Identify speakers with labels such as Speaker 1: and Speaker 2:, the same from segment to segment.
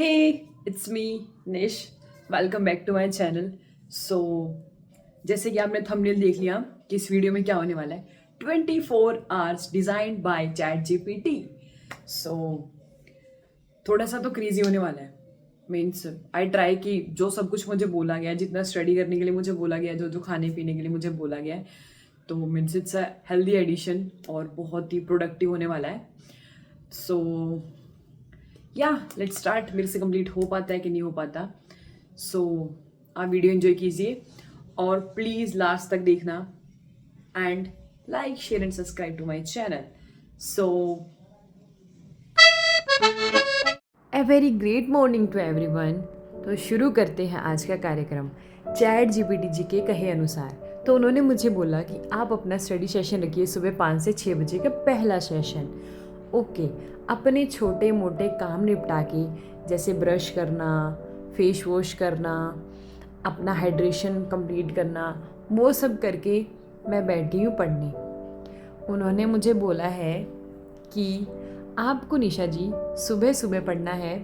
Speaker 1: Hey, it's me, Nish. Welcome back to my channel. So जैसे कि आपने thumbnail देख लिया कि इस वीडियो में क्या होने वाला है. 24 hours designed by ChatGPT. So थोड़ा सा तो क्रेजी होने वाला है. मीन्स आई ट्राई कि जो सब कुछ मुझे बोला गया है, जितना स्टडी करने के लिए मुझे बोला गया है, जो जो खाने पीने के लिए मुझे बोला गया है, तो means it's a healthy addition और बहुत ही प्रोडक्टिव होने वाला है. सो या लेट्स स्टार्ट. मेरे से कंप्लीट हो पाता है कि नहीं हो पाता. सो आप वीडियो एंजॉय कीजिए और प्लीज़ लास्ट तक देखना and like share and subscribe to my channel. So a very great morning to everyone. तो शुरू करते हैं आज का कार्यक्रम. चैट जीपीटी जी के कहे अनुसार तो उन्होंने मुझे बोला कि आप अपना स्टडी सेशन रखिए सुबह 5 से 6 बजे का पहला सेशन. ओके. अपने छोटे मोटे काम निपटा के जैसे ब्रश करना, फेस वॉश करना, अपना हाइड्रेशन कंप्लीट करना, वो सब करके मैं बैठ गई हूँ पढ़ने. उन्होंने मुझे बोला है कि आपको निशा जी सुबह सुबह पढ़ना है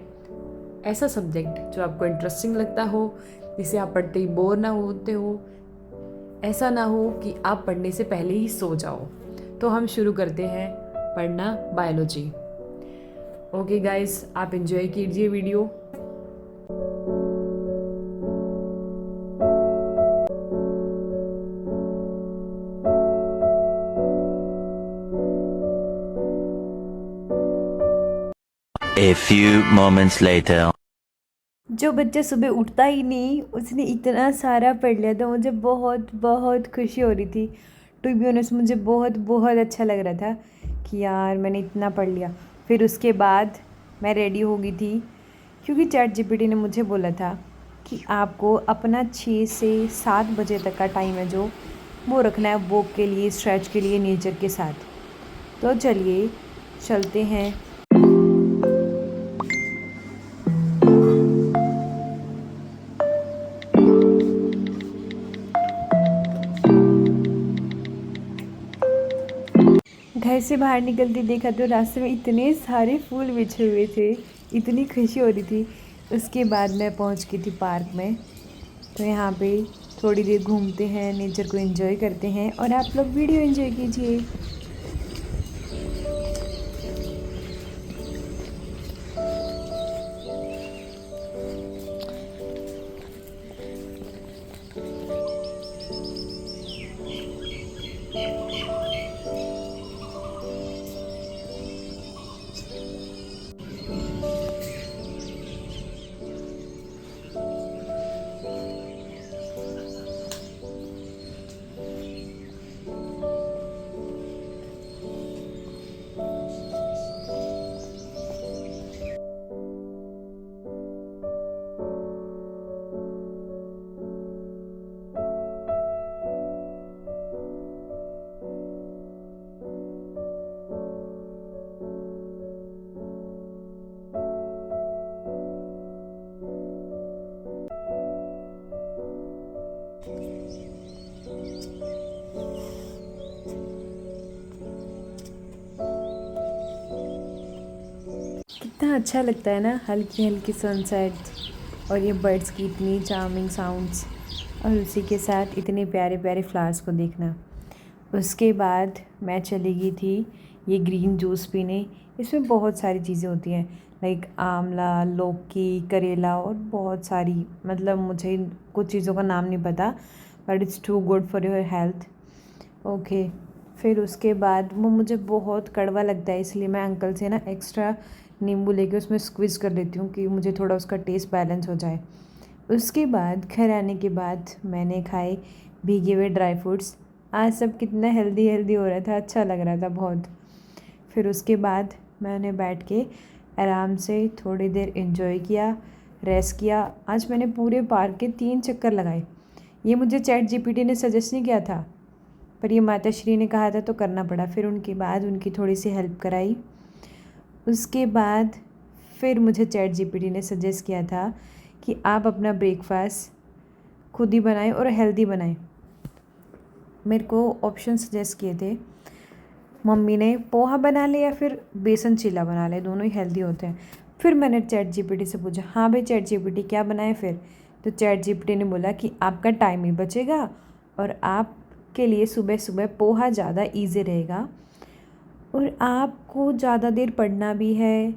Speaker 1: ऐसा सब्जेक्ट जो आपको इंटरेस्टिंग लगता हो, जिसे आप पढ़ते ही बोर ना होते हो. ऐसा ना हो कि आप पढ़ने से पहले ही सो जाओ. तो हम शुरू करते हैं पढ़ना बायोलॉजी. ओके गाइस, आप एंजॉय कीजिए video.
Speaker 2: A few moments later.
Speaker 3: जो बच्चा सुबह उठता ही नहीं उसने इतना सारा पढ़ लिया था. मुझे बहुत बहुत खुशी हो रही थी. टू बी ऑनेस्ट मुझे बहुत बहुत अच्छा लग रहा था कि यार मैंने इतना पढ़ लिया. फिर उसके बाद मैं रेडी हो गई थी क्योंकि चैट जीपीटी ने मुझे बोला था कि आपको अपना 6 से 7 बजे तक का टाइम है जो वो रखना है वॉक के लिए, स्ट्रेच के लिए, नेचर के साथ. तो चलिए चलते हैं. घर से बाहर निकलते देखा तो रास्ते में इतने सारे फूल बिछे हुए थे. इतनी खुशी हो रही थी. उसके बाद मैं पहुंच गई थी पार्क में. तो यहाँ पे थोड़ी देर घूमते हैं, नेचर को एंजॉय करते हैं और आप लोग वीडियो एंजॉय कीजिए. कितना अच्छा लगता है ना हल्की हल्की सनसेट और ये बर्ड्स की इतनी चार्मिंग साउंड्स और उसी के साथ इतने प्यारे प्यारे फ्लावर्स को देखना. उसके बाद मैं चली गई थी ये ग्रीन जूस पीने. इसमें बहुत सारी चीज़ें होती हैं लाइक आंवला, लौकी, करेला और बहुत सारी, मतलब मुझे कुछ चीज़ों का नाम नहीं पता but it's too good for your health. Okay. फिर उसके बाद वो मुझे बहुत कड़वा लगता है इसलिए मैं अंकल से ना एक्स्ट्रा नींबू लेके उसमें स्क्विज़ कर लेती हूँ कि मुझे थोड़ा उसका टेस्ट बैलेंस हो जाए. उसके बाद घर आने के बाद मैंने खाए भीगे हुए ड्राई फ्रूट्स. आज सब कितना हेल्दी हेल्दी हो रहा था, अच्छा लग रहा था बहुत. फिर उसके बाद मैंने बैठ के आराम से थोड़ी देर एंजॉय किया, रेस्ट किया. आज मैंने पूरे पार्क के 3 चक्कर लगाए. ये मुझे चैट जीपीटी ने सजेस्ट नहीं किया था पर ये माता श्री ने कहा था तो करना पड़ा. फिर उनके बाद उनकी थोड़ी सी हेल्प कराई. उसके बाद फिर मुझे चैट जीपीटी ने सजेस्ट किया था कि आप अपना ब्रेकफास्ट खुद ही बनाएं और हेल्दी बनाएं. मेरे को ऑप्शन सजेस्ट किए थे. मम्मी ने पोहा बना ले या फिर बेसन चीला बना ले, दोनों ही हेल्दी होते हैं. फिर मैंने चैट जीपीटी से पूछा, हाँ भाई चैट जीपीटी क्या बनाए फिर? तो चैट जीपीटी ने बोला कि आपका टाइम ही बचेगा और आपके लिए सुबह सुबह पोहा ज़्यादा इजी रहेगा और आपको ज़्यादा देर पढ़ना भी है,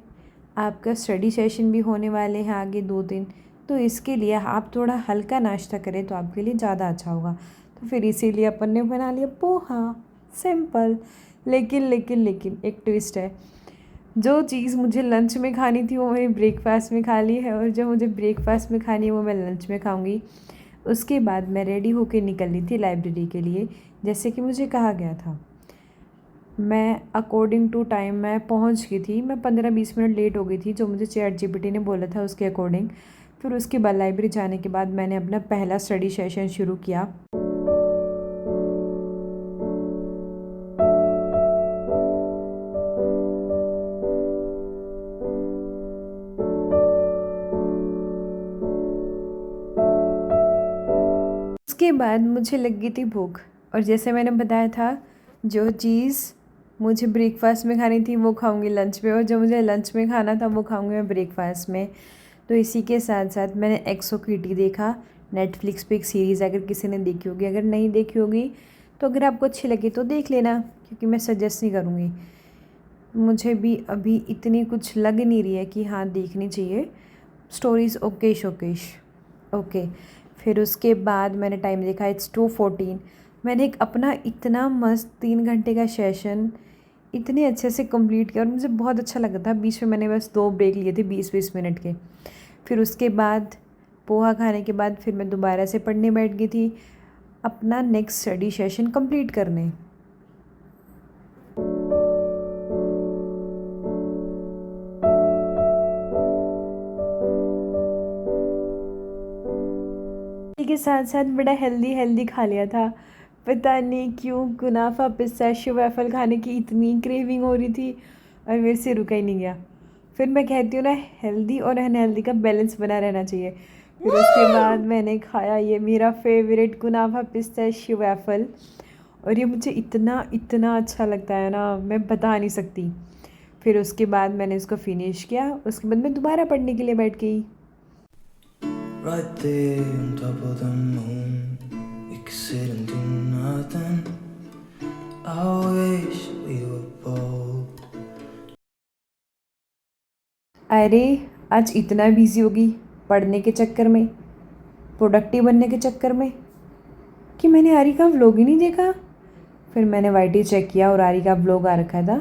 Speaker 3: आपका स्टडी सेशन भी होने वाले हैं आगे 2 दिन, तो इसके लिए आप थोड़ा हल्का नाश्ता करें तो आपके लिए ज़्यादा अच्छा होगा। तो फिर इसीलिए अपन ने बना लिया पोहा, सिंपल। लेकिन एक ट्विस्ट है, जो चीज़ मुझे लंच में खानी थी वो मैंने ब्रेकफास्ट में खा ली है और जो मुझे ब्रेकफास्ट में खानी है वो मैं लंच में खाऊंगी। उसके बाद मैं रेडी होकर निकली थी लाइब्रेरी के लिए, जैसे कि मुझे कहा गया था। मैं अकॉर्डिंग टू टाइम मैं पहुंच गई थी, मैं 15-20 मिनट लेट हो गई थी जो मुझे चैट जीपीटी ने बोला था उसके अकॉर्डिंग। फिर उसके बाद लाइब्रेरी जाने के बाद मैंने अपना पहला स्टडी सेशन शुरू किया। उसके बाद मुझे लग गई थी भूख और जैसे मैंने बताया था, जो चीज़ मुझे ब्रेकफास्ट में खानी थी वो खाऊंगी लंच में और जो मुझे लंच में खाना था वो खाऊंगी मैं ब्रेकफास्ट में। तो इसी के साथ साथ मैंने एक्सो किटी देखा, नेटफ्लिक्स पे एक सीरीज़, अगर किसी ने देखी होगी, अगर नहीं देखी होगी तो अगर आपको अच्छी लगी तो देख लेना, क्योंकि मैं सजेस्ट नहीं करूँगी। मुझे भी अभी इतनी कुछ लग नहीं रही है कि हाँ देखनी चाहिए, स्टोरीज़ ओकेश ओकेश ओके। फिर उसके बाद मैंने टाइम देखा, इट्स 2:14। मैंने एक अपना इतना मस्त 3 घंटे का सेशन इतने अच्छे से कंप्लीट किया और मुझे बहुत अच्छा लगा था। बीच में मैंने बस 2 ब्रेक लिए थे 20-20 मिनट के। फिर उसके बाद पोहा खाने के बाद फिर मैं दोबारा से पढ़ने बैठ गई थी, अपना नेक्स्ट स्टडी सेशन कंप्लीट करने। इसी के साथ साथ बड़ा हेल्दी हेल्दी खा लिया था, पता नहीं क्यों कुनाफा पिस्ताशियो वेफल खाने की इतनी क्रेविंग हो रही थी और मेरे से रुका ही नहीं गया। फिर मैं कहती हूँ ना, हेल्दी और अनहेल्दी का बैलेंस बना रहना चाहिए। फिर उसके बाद मैंने खाया ये मेरा फेवरेट कुनाफा पिस्ताशियो वेफल और ये मुझे इतना इतना अच्छा लगता है ना, मैं बता नहीं सकती। फिर उसके बाद मैंने इसको फिनिश किया, उसके बाद मैं दोबारा पढ़ने के लिए बैठ गई।
Speaker 4: Right there on top of the moon, we could sit and do nothing. I wish we were bold.
Speaker 3: अरे आज इतना बिजी होगी पढ़ने के चक्कर में, प्रोडक्टिव बनने के चक्कर में, कि मैंने आरी का व्लॉग ही नहीं देखा। फिर मैंने वाईटी चेक किया और आरी का व्लॉग आ रखा था,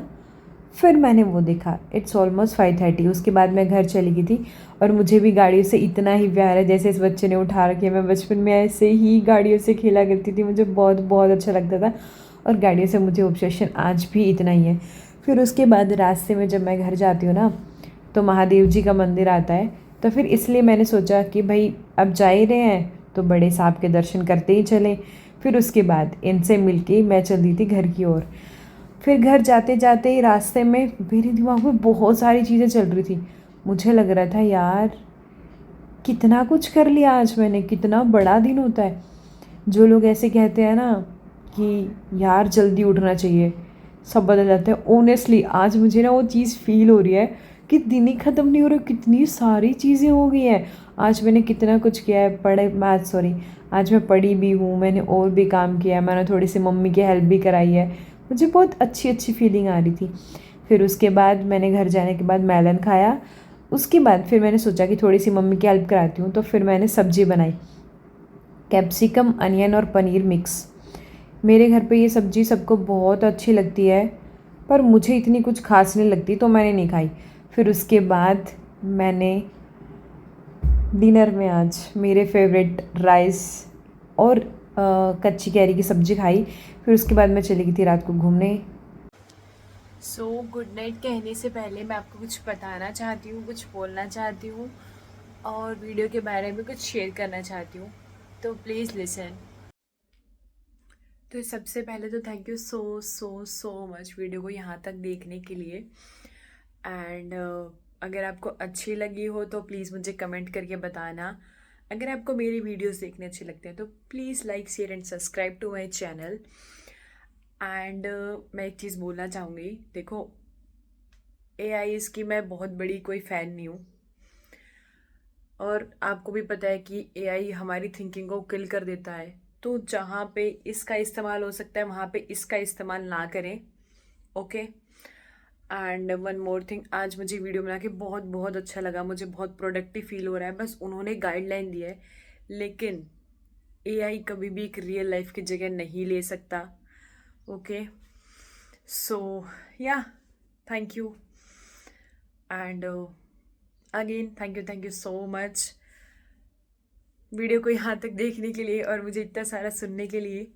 Speaker 3: फिर मैंने वो देखा। It's almost 5:30। उसके बाद मैं घर चली गई थी और मुझे भी गाड़ियों से इतना ही प्यार है जैसे इस बच्चे ने उठा रखी है। मैं बचपन में ऐसे ही गाड़ियों से खेला करती थी, मुझे बहुत बहुत अच्छा लगता था और गाड़ियों से मुझे ऑब्सेशन आज भी इतना ही है। फिर उसके बाद रास्ते में जब मैं घर जाती हूँ ना, तो महादेव जी का मंदिर आता है, तो फिर इसलिए मैंने सोचा कि भाई अब जा ही रहे हैं तो बड़े साहब के दर्शन करते ही चलें। फिर उसके बाद इनसे मिलके मैं चल दी थी घर की ओर। फिर घर जाते जाते ही रास्ते में मेरे दिमाग में बहुत सारी चीज़ें चल रही थी। मुझे लग रहा था यार कितना कुछ कर लिया आज मैंने, कितना बड़ा दिन होता है। जो लोग ऐसे कहते हैं ना कि यार जल्दी उठना चाहिए, सब बदल जाते हैं, ऑनेस्टली आज मुझे ना वो चीज़ फील हो रही है कि दिन ही ख़त्म नहीं हो रहा, कितनी सारी चीज़ें हो गई हैं। आज मैंने कितना कुछ किया है, आज मैं पढ़ी भी हूँ, मैंने और भी काम किया है, मैंने थोड़ी सी मम्मी की हेल्प भी कराई है, मुझे बहुत अच्छी अच्छी फीलिंग आ रही थी। फिर उसके बाद मैंने घर जाने के बाद मेलन खाया। उसके बाद फिर मैंने सोचा कि थोड़ी सी मम्मी की हेल्प कराती हूँ, तो फिर मैंने सब्ज़ी बनाई, कैप्सिकम अनियन और पनीर मिक्स। मेरे घर पे ये सब्ज़ी सबको बहुत अच्छी लगती है पर मुझे इतनी कुछ खास नहीं लगती, तो मैंने नहीं खाई। फिर उसके बाद मैंने डिनर में आज मेरे फेवरेट राइस और कच्ची कैरी की सब्ज़ी खाई। फिर उसके बाद मैं चली गई थी रात को घूमने।
Speaker 1: सो गुड नाइट कहने से पहले मैं आपको कुछ बताना चाहती हूँ, कुछ बोलना चाहती हूँ और वीडियो के बारे में कुछ शेयर करना चाहती हूँ, तो प्लीज़ लिसन। तो सबसे पहले तो thank you so so so much video को यहाँ तक देखने के लिए। एंड अगर आपको अच्छी लगी हो तो प्लीज़ मुझे कमेंट करके बताना। अगर आपको मेरी वीडियोस देखने अच्छे लगते हैं तो please like share and subscribe to my channel. And मैं एक चीज़ बोलना चाहूँगी, देखो एआईज़ की मैं बहुत बड़ी कोई फ़ैन नहीं हूँ, और आपको भी पता है कि एआई हमारी थिंकिंग को किल कर देता है। तो जहाँ पे इसका इस्तेमाल हो सकता है वहाँ पे इसका इस्तेमाल ना करें, okay. And one more thing, आज मुझे वीडियो बना के बहुत बहुत अच्छा लगा, मुझे बहुत प्रोडक्टिव फील हो रहा है। बस उन्होंने गाइडलाइन दी है, लेकिन एआई कभी भी एक रियल लाइफ की जगह नहीं ले सकता, ओके। सो या, thank you and again thank you so much video को यहाँ तक देखने के लिए और मुझे इतना सारा सुनने के लिए।